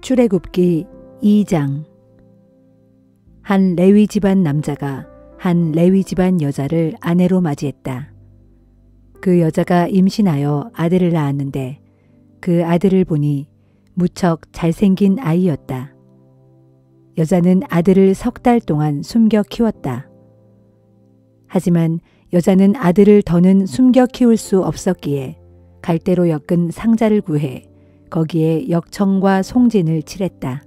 출애굽기 2장. 한 레위 집안 남자가 한 레위 집안 여자를 아내로 맞이했다. 그 여자가 임신하여 아들을 낳았는데 그 아들을 보니 무척 잘생긴 아이였다. 여자는 아들을 3달 동안 숨겨 키웠다. 하지만 여자는 아들을 더는 숨겨 키울 수 없었기에 갈대로 엮은 상자를 구해 거기에 역청과 송진을 칠했다.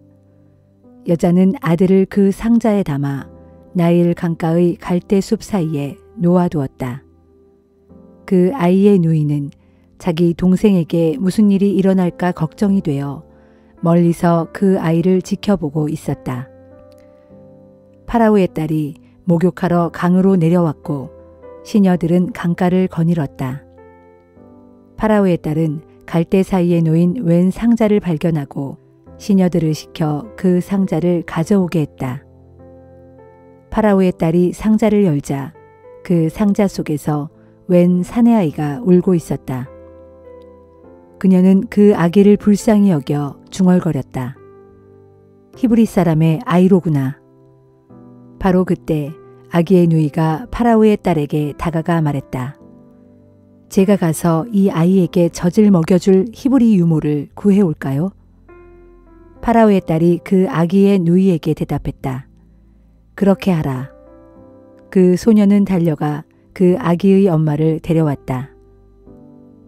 여자는 아들을 그 상자에 담아 나일 강가의 갈대숲 사이에 놓아두었다. 그 아이의 누이는 자기 동생에게 무슨 일이 일어날까 걱정이 되어 멀리서 그 아이를 지켜보고 있었다. 파라오의 딸이 목욕하러 강으로 내려왔고 시녀들은 강가를 거닐었다. 파라오의 딸은 갈대 사이에 놓인 웬 상자를 발견하고 시녀들을 시켜 그 상자를 가져오게 했다. 파라오의 딸이 상자를 열자 그 상자 속에서 웬 사내아이가 울고 있었다. 그녀는 그 아기를 불쌍히 여겨 중얼거렸다. 히브리 사람의 아이로구나. 바로 그때 아기의 누이가 파라오의 딸에게 다가가 말했다. 제가 가서 이 아이에게 젖을 먹여줄 히브리 유모를 구해올까요? 파라오의 딸이 그 아기의 누이에게 대답했다. 그렇게 하라. 그 소녀는 달려가 그 아기의 엄마를 데려왔다.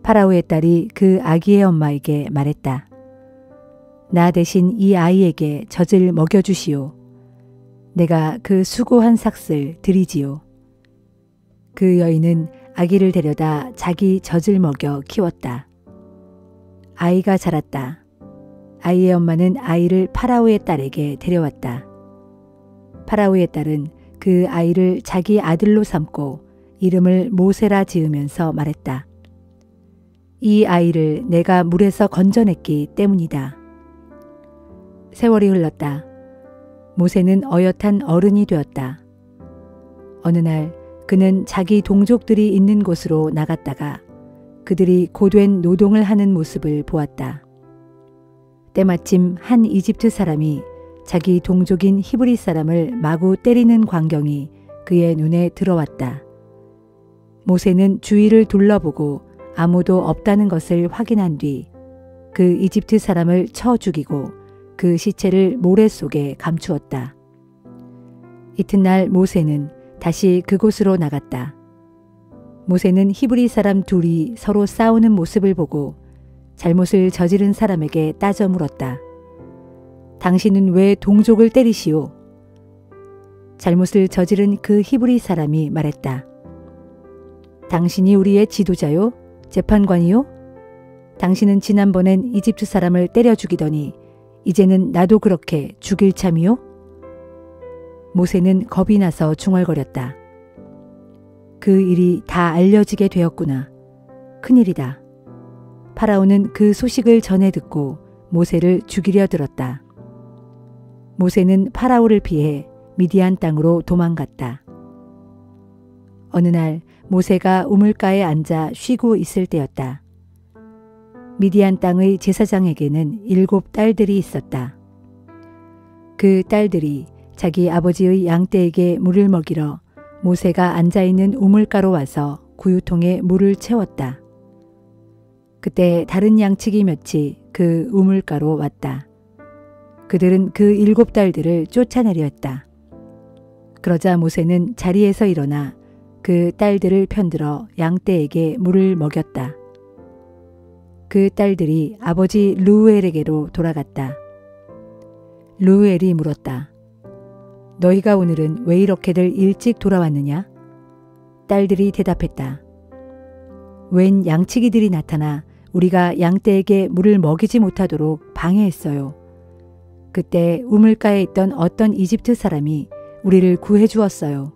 파라오의 딸이 그 아기의 엄마에게 말했다. 나 대신 이 아이에게 젖을 먹여주시오. 내가 그 수고한 삭슬 드리지요. 그 여인은 아기를 데려다 자기 젖을 먹여 키웠다. 아이가 자랐다. 아이의 엄마는 아이를 파라오의 딸에게 데려왔다. 파라오의 딸은 그 아이를 자기 아들로 삼고 이름을 모세라 지으면서 말했다. 이 아이를 내가 물에서 건져냈기 때문이다. 세월이 흘렀다. 모세는 어엿한 어른이 되었다. 어느 날 그는 자기 동족들이 있는 곳으로 나갔다가 그들이 고된 노동을 하는 모습을 보았다. 때마침 한 이집트 사람이 자기 동족인 히브리 사람을 마구 때리는 광경이 그의 눈에 들어왔다. 모세는 주위를 둘러보고 아무도 없다는 것을 확인한 뒤 그 이집트 사람을 쳐 죽이고 그 시체를 모래 속에 감추었다. 이튿날 모세는 다시 그곳으로 나갔다. 모세는 히브리 사람 둘이 서로 싸우는 모습을 보고 잘못을 저지른 사람에게 따져 물었다. 당신은 왜 동족을 때리시오? 잘못을 저지른 그 히브리 사람이 말했다. 당신이 우리의 지도자요? 재판관이요? 당신은 지난번엔 이집트 사람을 때려 죽이더니 이제는 나도 그렇게 죽일 참이요? 모세는 겁이 나서 중얼거렸다. 그 일이 다 알려지게 되었구나. 큰일이다. 파라오는 그 소식을 전해 듣고 모세를 죽이려 들었다. 모세는 파라오를 피해 미디안 땅으로 도망갔다. 어느 날 모세가 우물가에 앉아 쉬고 있을 때였다. 미디안 땅의 제사장에게는 7 딸들이 있었다. 그 딸들이 자기 아버지의 양떼에게 물을 먹이러 모세가 앉아있는 우물가로 와서 구유통에 물을 채웠다. 그때 다른 양치기 몇이 그 우물가로 왔다. 그들은 그 7 딸들을 쫓아내려 했다. 그러자 모세는 자리에서 일어나 그 딸들을 편들어 양떼에게 물을 먹였다. 그 딸들이 아버지 르우엘에게로 돌아갔다. 르우엘이 물었다. 너희가 오늘은 왜 이렇게들 일찍 돌아왔느냐? 딸들이 대답했다. 웬 양치기들이 나타나 우리가 양떼에게 물을 먹이지 못하도록 방해했어요. 그때 우물가에 있던 어떤 이집트 사람이 우리를 구해 주었어요.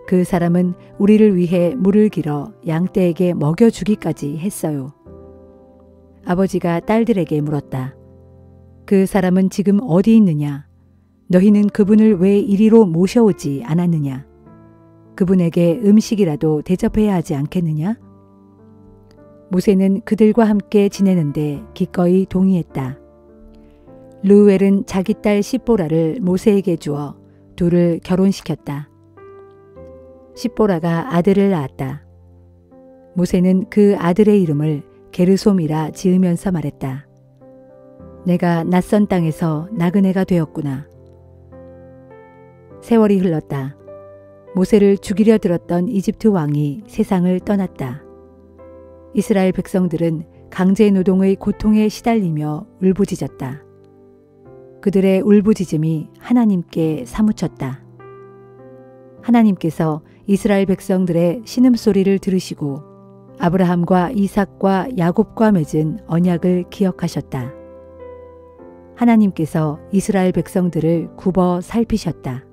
그 사람은 우리를 위해 물을 길어 양떼에게 먹여주기까지 했어요. 아버지가 딸들에게 물었다. 그 사람은 지금 어디 있느냐? 너희는 그분을 왜 이리로 모셔오지 않았느냐? 그분에게 음식이라도 대접해야 하지 않겠느냐? 모세는 그들과 함께 지내는데 기꺼이 동의했다. 르우엘은 자기 딸 십보라를 모세에게 주어 둘을 결혼시켰다. 십보라가 아들을 낳았다. 모세는 그 아들의 이름을 게르솜이라 지으면서 말했다. 내가 낯선 땅에서 나그네가 되었구나. 세월이 흘렀다. 모세를 죽이려 들었던 이집트 왕이 세상을 떠났다. 이스라엘 백성들은 강제 노동의 고통에 시달리며 울부짖었다. 그들의 울부짖음이 하나님께 사무쳤다. 하나님께서 이스라엘 백성들의 신음소리를 들으시고 아브라함과 이삭과 야곱과 맺은 언약을 기억하셨다. 하나님께서 이스라엘 백성들을 굽어 살피셨다.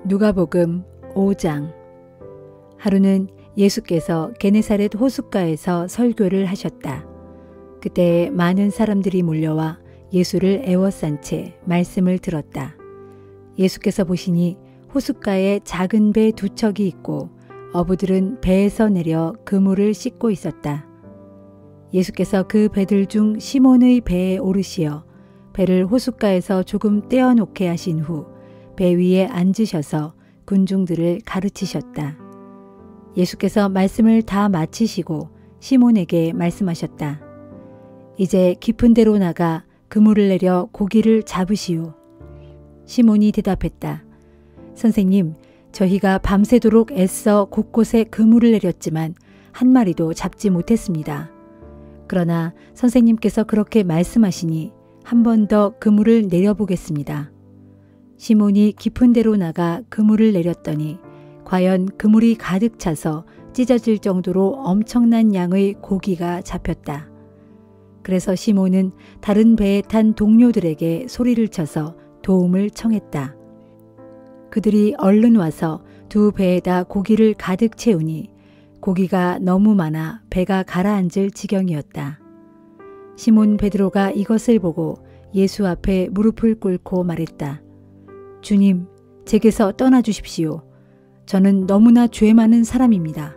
누가복음 5장. 하루는 예수께서 게네사렛 호숫가에서 설교를 하셨다. 그때 많은 사람들이 몰려와 예수를 애워싼 채 말씀을 들었다. 예수께서 보시니 호숫가에 작은 배 두 척이 있고 어부들은 배에서 내려 그물을 씻고 있었다. 예수께서 그 배들 중 시몬의 배에 오르시어 배를 호숫가에서 조금 떼어놓게 하신 후 배 위에 앉으셔서 군중들을 가르치셨다. 예수께서 말씀을 다 마치시고 시몬에게 말씀하셨다. 이제 깊은 데로 나가 그물을 내려 고기를 잡으시오. 시몬이 대답했다. 선생님, 저희가 밤새도록 애써 곳곳에 그물을 내렸지만 한 마리도 잡지 못했습니다. 그러나 선생님께서 그렇게 말씀하시니 한 번 더 그물을 내려보겠습니다. 시몬이 깊은 데로 나가 그물을 내렸더니 과연 그물이 가득 차서 찢어질 정도로 엄청난 양의 고기가 잡혔다. 그래서 시몬은 다른 배에 탄 동료들에게 소리를 쳐서 도움을 청했다. 그들이 얼른 와서 두 배에다 고기를 가득 채우니 고기가 너무 많아 배가 가라앉을 지경이었다. 시몬 베드로가 이것을 보고 예수 앞에 무릎을 꿇고 말했다. 주님, 제게서 떠나주십시오. 저는 너무나 죄 많은 사람입니다.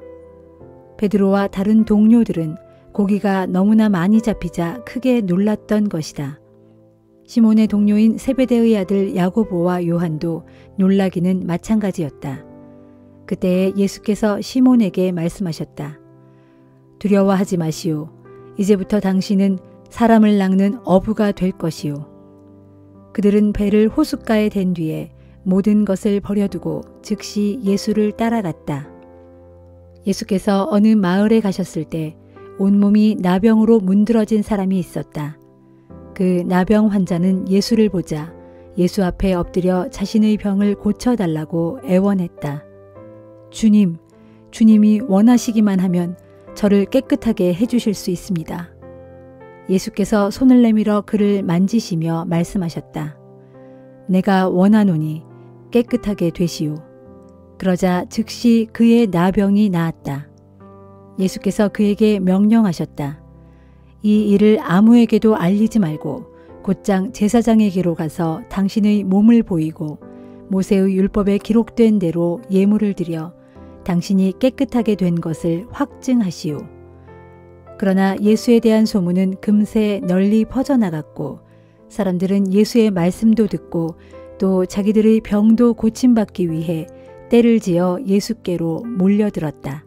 베드로와 다른 동료들은 고기가 너무나 많이 잡히자 크게 놀랐던 것이다. 시몬의 동료인 세베대의 아들 야고보와 요한도 놀라기는 마찬가지였다. 그때 예수께서 시몬에게 말씀하셨다. 두려워하지 마시오. 이제부터 당신은 사람을 낚는 어부가 될 것이오. 그들은 배를 호숫가에 댄 뒤에 모든 것을 버려두고 즉시 예수를 따라갔다. 예수께서 어느 마을에 가셨을 때 온몸이 나병으로 문드러진 사람이 있었다. 그 나병 환자는 예수를 보자 예수 앞에 엎드려 자신의 병을 고쳐달라고 애원했다. 주님, 주님이 원하시기만 하면 저를 깨끗하게 해주실 수 있습니다. 예수께서 손을 내밀어 그를 만지시며 말씀하셨다. 내가 원하노니 깨끗하게 되시오. 그러자 즉시 그의 나병이 나았다. 예수께서 그에게 명령하셨다. 이 일을 아무에게도 알리지 말고 곧장 제사장에게로 가서 당신의 몸을 보이고 모세의 율법에 기록된 대로 예물을 드려 당신이 깨끗하게 된 것을 확증하시오. 그러나 예수에 대한 소문은 금세 널리 퍼져나갔고 사람들은 예수의 말씀도 듣고 또 자기들의 병도 고침받기 위해 때를 지어 예수께로 몰려들었다.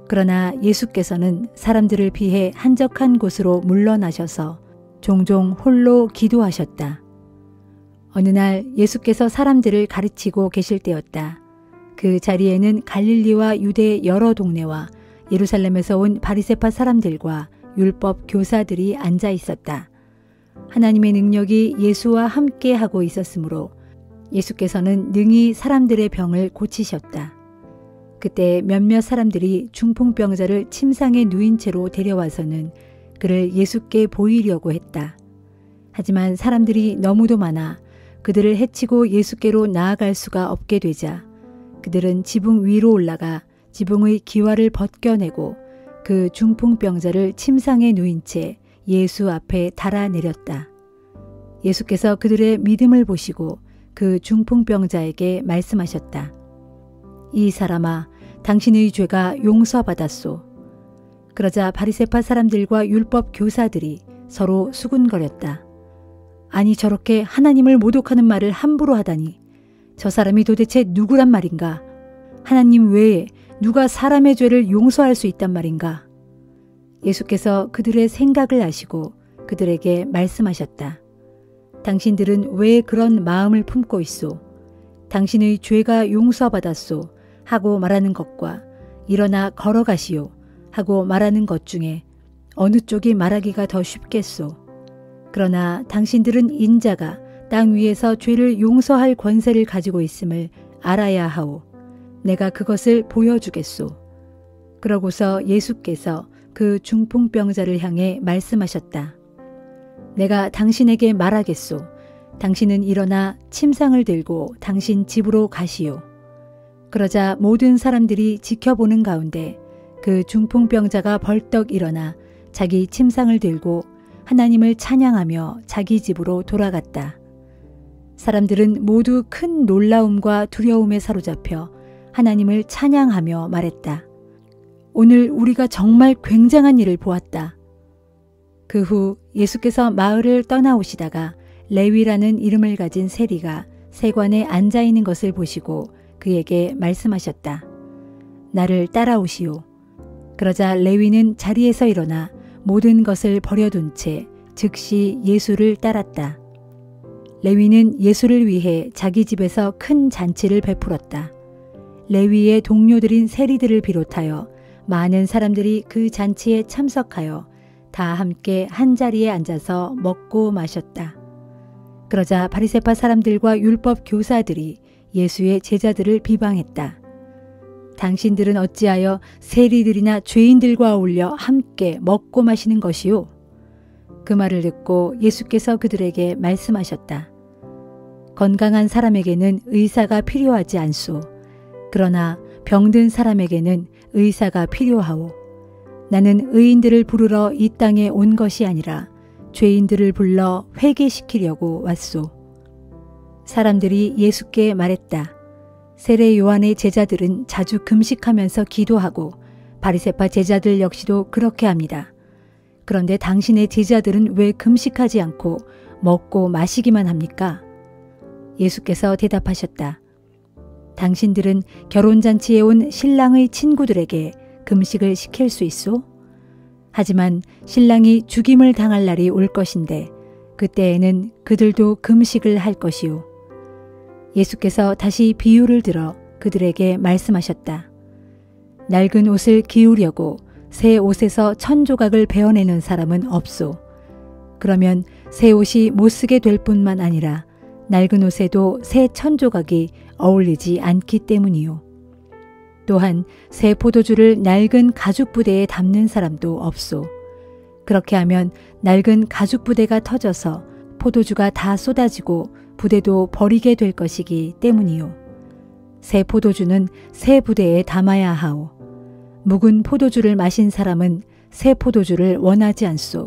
그러나 예수께서는 사람들을 피해 한적한 곳으로 물러나셔서 종종 홀로 기도하셨다. 어느 날 예수께서 사람들을 가르치고 계실 때였다. 그 자리에는 갈릴리와 유대 여러 동네와 예루살렘에서 온 바리새파 사람들과 율법 교사들이 앉아 있었다. 하나님의 능력이 예수와 함께 하고 있었으므로 예수께서는 능히 사람들의 병을 고치셨다. 그때 몇몇 사람들이 중풍병자를 침상에 누인 채로 데려와서는 그를 예수께 보이려고 했다. 하지만 사람들이 너무도 많아 그들을 해치고 예수께로 나아갈 수가 없게 되자 그들은 지붕 위로 올라가 지붕의 기와를 벗겨내고 그 중풍병자를 침상에 누인 채 예수 앞에 달아내렸다. 예수께서 그들의 믿음을 보시고 그 중풍병자에게 말씀하셨다. 이 사람아, 당신의 죄가 용서받았소. 그러자 바리새파 사람들과 율법 교사들이 서로 수군거렸다. 아니 저렇게 하나님을 모독하는 말을 함부로 하다니 저 사람이 도대체 누구란 말인가? 하나님 외에 누가 사람의 죄를 용서할 수 있단 말인가? 예수께서 그들의 생각을 아시고 그들에게 말씀하셨다. 당신들은 왜 그런 마음을 품고 있소? 당신의 죄가 용서받았소 하고 말하는 것과 일어나 걸어가시오 하고 말하는 것 중에 어느 쪽이 말하기가 더 쉽겠소? 그러나 당신들은 인자가 땅 위에서 죄를 용서할 권세를 가지고 있음을 알아야 하오. 내가 그것을 보여주겠소. 그러고서 예수께서 그 중풍병자를 향해 말씀하셨다. 내가 당신에게 말하겠소. 당신은 일어나 침상을 들고 당신 집으로 가시오. 그러자 모든 사람들이 지켜보는 가운데 그 중풍병자가 벌떡 일어나 자기 침상을 들고 하나님을 찬양하며 자기 집으로 돌아갔다. 사람들은 모두 큰 놀라움과 두려움에 사로잡혀 하나님을 찬양하며 말했다. 오늘 우리가 정말 굉장한 일을 보았다. 그 후 예수께서 마을을 떠나오시다가 레위라는 이름을 가진 세리가 세관에 앉아 있는 것을 보시고 그에게 말씀하셨다. 나를 따라오시오. 그러자 레위는 자리에서 일어나 모든 것을 버려둔 채 즉시 예수를 따랐다. 레위는 예수를 위해 자기 집에서 큰 잔치를 베풀었다. 레위의 동료들인 세리들을 비롯하여 많은 사람들이 그 잔치에 참석하여 다 함께 한자리에 앉아서 먹고 마셨다. 그러자 바리새파 사람들과 율법 교사들이 예수의 제자들을 비방했다. 당신들은 어찌하여 세리들이나 죄인들과 어울려 함께 먹고 마시는 것이요? 그 말을 듣고 예수께서 그들에게 말씀하셨다. 건강한 사람에게는 의사가 필요하지 않소. 그러나 병든 사람에게는 의사가 필요하오. 나는 의인들을 부르러 이 땅에 온 것이 아니라 죄인들을 불러 회개시키려고 왔소. 사람들이 예수께 말했다. 세례 요한의 제자들은 자주 금식하면서 기도하고 바리새파 제자들 역시도 그렇게 합니다. 그런데 당신의 제자들은 왜 금식하지 않고 먹고 마시기만 합니까? 예수께서 대답하셨다. 당신들은 결혼잔치에 온 신랑의 친구들에게 금식을 시킬 수 있소? 하지만 신랑이 죽임을 당할 날이 올 것인데 그때에는 그들도 금식을 할 것이오. 예수께서 다시 비유를 들어 그들에게 말씀하셨다. 낡은 옷을 기우려고 새 옷에서 1000조각을 베어내는 사람은 없소. 그러면 새 옷이 못쓰게 될 뿐만 아니라 낡은 옷에도 새 1000조각이 어울리지 않기 때문이요. 또한 새 포도주를 낡은 가죽 부대에 담는 사람도 없소. 그렇게 하면 낡은 가죽 부대가 터져서 포도주가 다 쏟아지고 부대도 버리게 될 것이기 때문이요. 새 포도주는 새 부대에 담아야 하오. 묵은 포도주를 마신 사람은 새 포도주를 원하지 않소.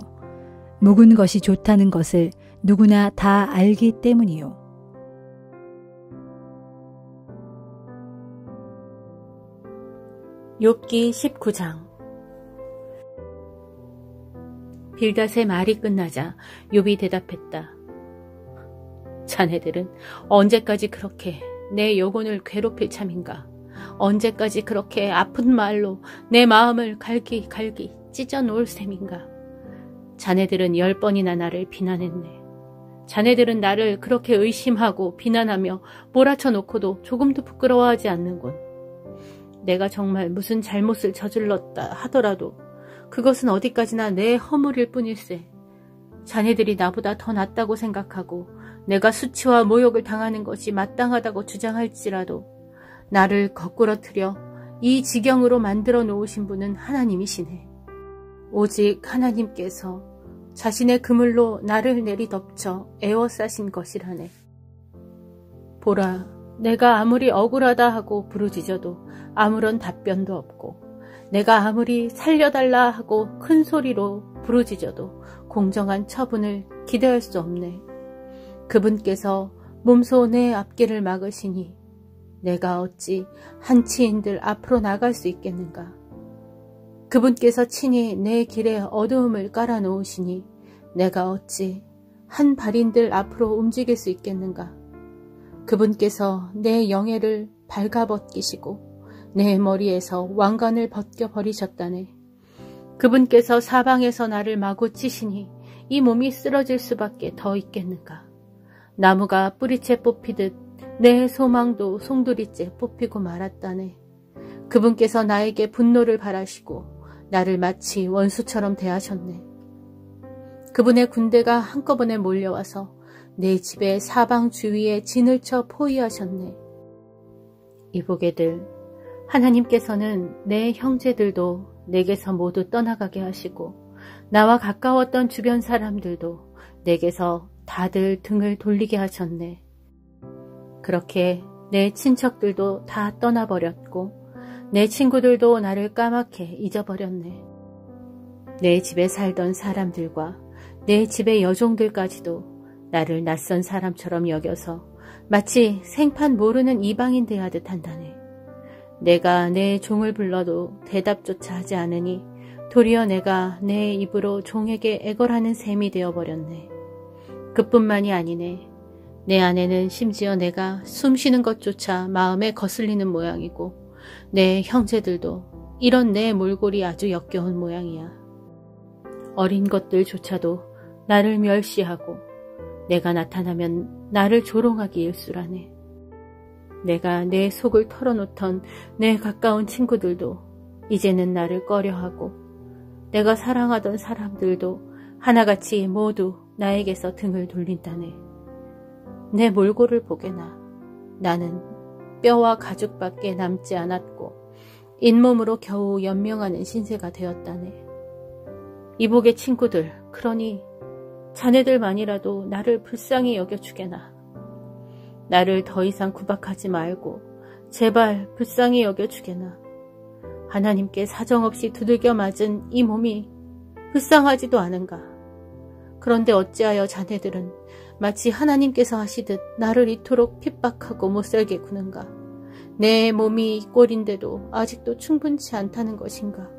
묵은 것이 좋다는 것을 누구나 다 알기 때문이요. 욥기 19장. 빌닷의 말이 끝나자 욥이 대답했다. 자네들은 언제까지 그렇게 내 영혼을 괴롭힐 참인가? 언제까지 그렇게 아픈 말로 내 마음을 갈기 찢어 놓을 셈인가? 자네들은 10번이나 나를 비난했네. 자네들은 나를 그렇게 의심하고 비난하며 몰아쳐 놓고도 조금도 부끄러워하지 않는군. 내가 정말 무슨 잘못을 저질렀다 하더라도 그것은 어디까지나 내 허물일 뿐일세. 자네들이 나보다 더 낫다고 생각하고 내가 수치와 모욕을 당하는 것이 마땅하다고 주장할지라도 나를 거꾸러뜨려 이 지경으로 만들어 놓으신 분은 하나님이시네. 오직 하나님께서 자신의 그물로 나를 내리덮쳐 에워싸신 것이라네. 보라, 내가 아무리 억울하다 하고 부르짖어도 아무런 답변도 없고 내가 아무리 살려달라 하고 큰 소리로 부르짖어도 공정한 처분을 기대할 수 없네. 그분께서 몸소 내 앞길을 막으시니 내가 어찌 한치인들 앞으로 나갈 수 있겠는가. 그분께서 친히 내 길에 어두움을 깔아놓으시니 내가 어찌 한 발인들 앞으로 움직일 수 있겠는가. 그분께서 내 영예를 발가벗기시고 내 머리에서 왕관을 벗겨버리셨다네. 그분께서 사방에서 나를 마구 치시니 이 몸이 쓰러질 수밖에 더 있겠는가. 나무가 뿌리째 뽑히듯 내 소망도 송두리째 뽑히고 말았다네. 그분께서 나에게 분노를 바라시고 나를 마치 원수처럼 대하셨네. 그분의 군대가 한꺼번에 몰려와서 내 집의 사방 주위에 진을 쳐 포위하셨네. 이보게들, 하나님께서는 내 형제들도 내게서 모두 떠나가게 하시고 나와 가까웠던 주변 사람들도 내게서 다들 등을 돌리게 하셨네. 그렇게 내 친척들도 다 떠나버렸고 내 친구들도 나를 까맣게 잊어버렸네. 내 집에 살던 사람들과 내 집의 여종들까지도 나를 낯선 사람처럼 여겨서 마치 생판 모르는 이방인 대하듯 한다네. 내가 내 종을 불러도 대답조차 하지 않으니 도리어 내가 내 입으로 종에게 애걸하는 셈이 되어버렸네. 그뿐만이 아니네. 내 안에는 심지어 내가 숨쉬는 것조차 마음에 거슬리는 모양이고 내 형제들도 이런 내 몰골이 아주 역겨운 모양이야. 어린 것들조차도 나를 멸시하고 내가 나타나면 나를 조롱하기 일쑤라네. 내가 내 속을 털어놓던 내 가까운 친구들도 이제는 나를 꺼려하고 내가 사랑하던 사람들도 하나같이 모두 나에게서 등을 돌린다네. 내 몰골을 보게나 나는 뼈와 가죽밖에 남지 않았고 잇몸으로 겨우 연명하는 신세가 되었다네. 이복의 친구들, 그러니 자네들만이라도 나를 불쌍히 여겨주게나. 나를 더 이상 구박하지 말고 제발 불쌍히 여겨주게나. 하나님께 사정없이 두들겨 맞은 이 몸이 불쌍하지도 않은가. 그런데 어찌하여 자네들은 마치 하나님께서 하시듯 나를 이토록 핍박하고 못살게 구는가. 내 몸이 이 꼴인데도 아직도 충분치 않다는 것인가.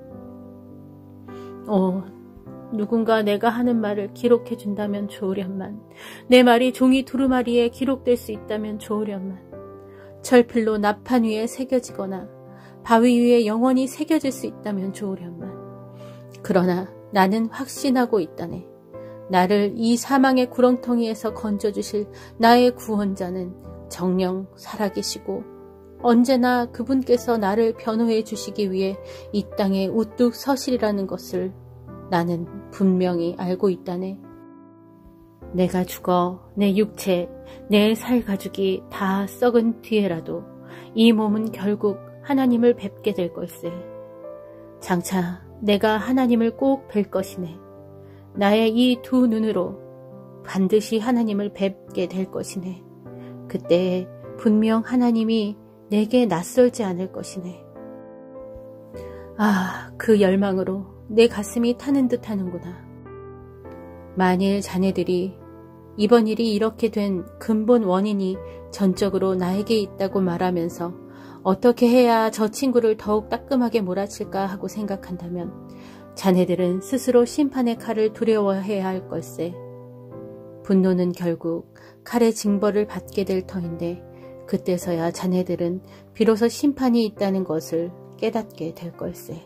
누군가 내가 하는 말을 기록해 준다면 좋으련만. 내 말이 종이 두루마리에 기록될 수 있다면 좋으련만. 철필로 나판 위에 새겨지거나 바위 위에 영원히 새겨질 수 있다면 좋으련만. 그러나 나는 확신하고 있다네. 나를 이 사망의 구렁텅이에서 건져주실 나의 구원자는 정녕 살아계시고 언제나 그분께서 나를 변호해 주시기 위해 이 땅에 우뚝 서시리라는 것을 나는 분명히 알고 있다네. 내가 죽어 내 육체, 내 살 가죽이 다 썩은 뒤에라도 이 몸은 결국 하나님을 뵙게 될 걸세. 장차 내가 하나님을 꼭 뵐 것이네. 나의 이 두 눈으로 반드시 하나님을 뵙게 될 것이네. 그때 분명 하나님이 내게 낯설지 않을 것이네. 그 열망으로 내 가슴이 타는 듯 하는구나. 만일 자네들이 이번 일이 이렇게 된 근본 원인이 전적으로 나에게 있다고 말하면서 어떻게 해야 저 친구를 더욱 따끔하게 몰아칠까 하고 생각한다면 자네들은 스스로 심판의 칼을 두려워해야 할 걸세. 분노는 결국 칼의 징벌을 받게 될 터인데 그때서야 자네들은 비로소 심판이 있다는 것을 깨닫게 될 걸세.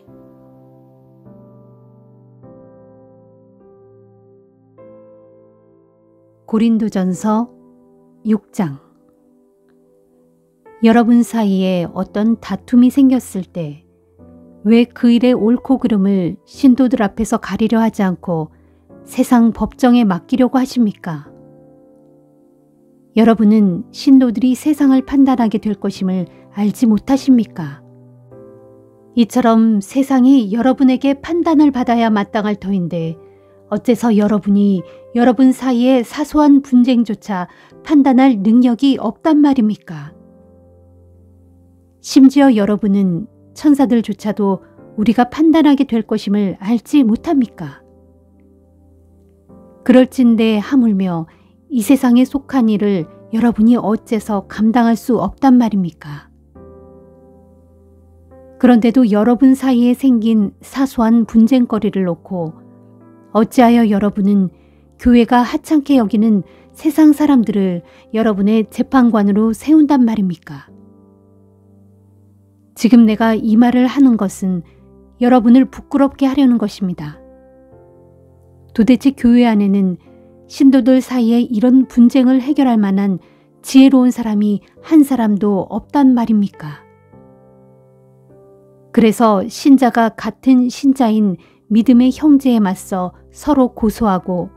고린도전서 6장. 여러분 사이에 어떤 다툼이 생겼을 때 왜 그 일의 옳고 그름을 신도들 앞에서 가리려 하지 않고 세상 법정에 맡기려고 하십니까? 여러분은 신도들이 세상을 판단하게 될 것임을 알지 못하십니까? 이처럼 세상이 여러분에게 판단을 받아야 마땅할 터인데 어째서 여러분이 여러분 사이의 사소한 분쟁조차 판단할 능력이 없단 말입니까? 심지어 여러분은 천사들조차도 우리가 판단하게 될 것임을 알지 못합니까? 그럴진대 하물며 이 세상에 속한 일을 여러분이 어째서 감당할 수 없단 말입니까? 그런데도 여러분 사이에 생긴 사소한 분쟁거리를 놓고 어찌하여 여러분은 교회가 하찮게 여기는 세상 사람들을 여러분의 재판관으로 세운단 말입니까? 지금 내가 이 말을 하는 것은 여러분을 부끄럽게 하려는 것입니다. 도대체 교회 안에는 신도들 사이에 이런 분쟁을 해결할 만한 지혜로운 사람이 한 사람도 없단 말입니까? 그래서 신자가 같은 신자인 믿음의 형제에 맞서 서로 고소하고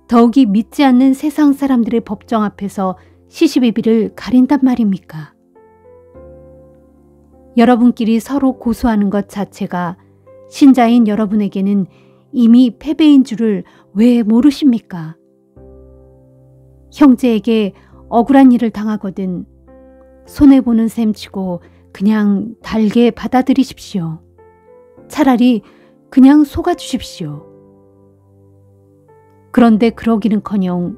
더욱이 믿지 않는 세상 사람들의 법정 앞에서 시시비비를 가린단 말입니까? 여러분끼리 서로 고소하는 것 자체가 신자인 여러분에게는 이미 패배인 줄을 왜 모르십니까? 형제에게 억울한 일을 당하거든 손해보는 셈 치고 그냥 달게 받아들이십시오. 차라리 그냥 속아주십시오. 그런데 그러기는커녕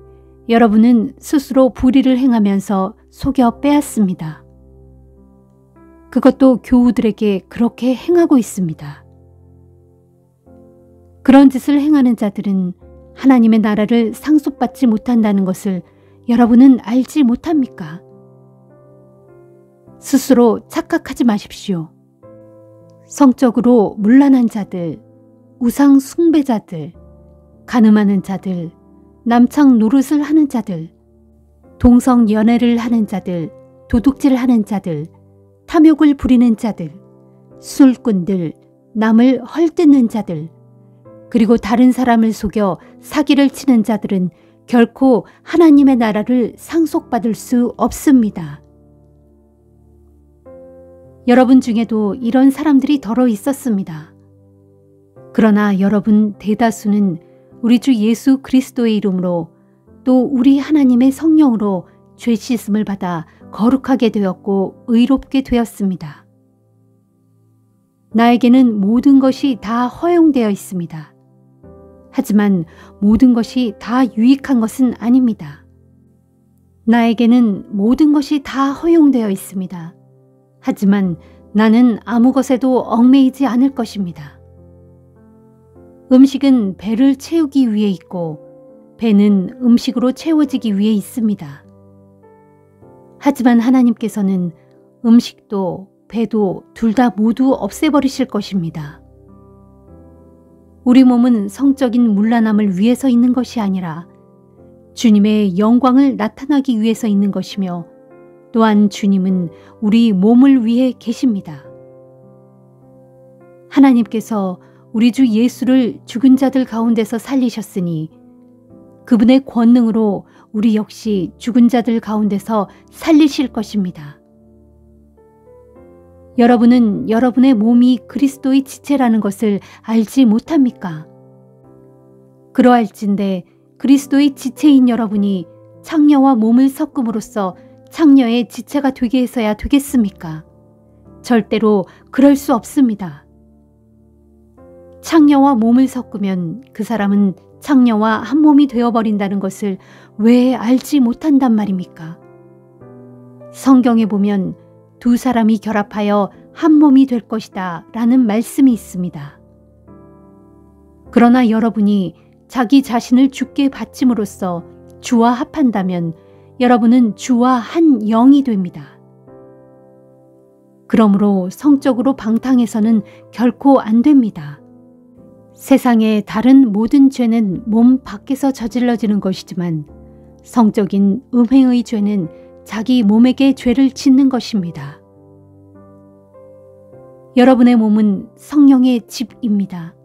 여러분은 스스로 불의를 행하면서 속여 빼앗습니다. 그것도 교우들에게 그렇게 행하고 있습니다. 그런 짓을 행하는 자들은 하나님의 나라를 상속받지 못한다는 것을 여러분은 알지 못합니까? 스스로 착각하지 마십시오. 성적으로 문란한 자들, 우상 숭배자들, 간음하는 자들, 남창 노릇을 하는 자들, 동성 연애를 하는 자들, 도둑질하는 자들, 탐욕을 부리는 자들, 술꾼들, 남을 헐뜯는 자들, 그리고 다른 사람을 속여 사기를 치는 자들은 결코 하나님의 나라를 상속받을 수 없습니다. 여러분 중에도 이런 사람들이 더러 있었습니다. 그러나 여러분 대다수는 우리 주 예수 그리스도의 이름으로 또 우리 하나님의 성령으로 죄 씻음을 받아 거룩하게 되었고 의롭게 되었습니다. 나에게는 모든 것이 다 허용되어 있습니다. 하지만 모든 것이 다 유익한 것은 아닙니다. 나에게는 모든 것이 다 허용되어 있습니다. 하지만 나는 아무 것에도 얽매이지 않을 것입니다. 음식은 배를 채우기 위해 있고 배는 음식으로 채워지기 위해 있습니다. 하지만 하나님께서는 음식도 배도 둘 다 모두 없애버리실 것입니다. 우리 몸은 성적인 문란함을 위해서 있는 것이 아니라 주님의 영광을 나타나기 위해서 있는 것이며 또한 주님은 우리 몸을 위해 계십니다. 하나님께서 우리 주 예수를 죽은 자들 가운데서 살리셨으니 그분의 권능으로 우리 역시 죽은 자들 가운데서 살리실 것입니다. 여러분은 여러분의 몸이 그리스도의 지체라는 것을 알지 못합니까? 그러할진대 그리스도의 지체인 여러분이 창녀와 몸을 섞음으로써 창녀의 지체가 되게 해서야 되겠습니까? 절대로 그럴 수 없습니다. 창녀와 몸을 섞으면 그 사람은 창녀와 한 몸이 되어버린다는 것을 왜 알지 못한단 말입니까? 성경에 보면 두 사람이 결합하여 한 몸이 될 것이다 라는 말씀이 있습니다. 그러나 여러분이 자기 자신을 주께 바침으로써 주와 합한다면 여러분은 주와 한 영이 됩니다. 그러므로 성적으로 방탕해서는 결코 안 됩니다. 세상의 다른 모든 죄는 몸 밖에서 저질러지는 것이지만 성적인 음행의 죄는 자기 몸에게 죄를 짓는 것입니다. 여러분의 몸은 성령의 집입니다.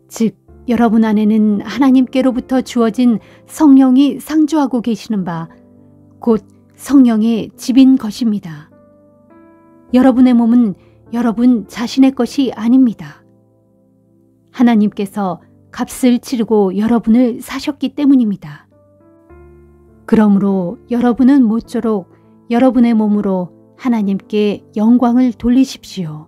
즉, 여러분 안에는 하나님께로부터 주어진 성령이 상주하고 계시는 바, 곧 성령의 집인 것입니다. 여러분의 몸은 여러분 자신의 것이 아닙니다. 하나님께서 값을 치르고 여러분을 사셨기 때문입니다. 그러므로 여러분은 모쪼록 여러분의 몸으로 하나님께 영광을 돌리십시오.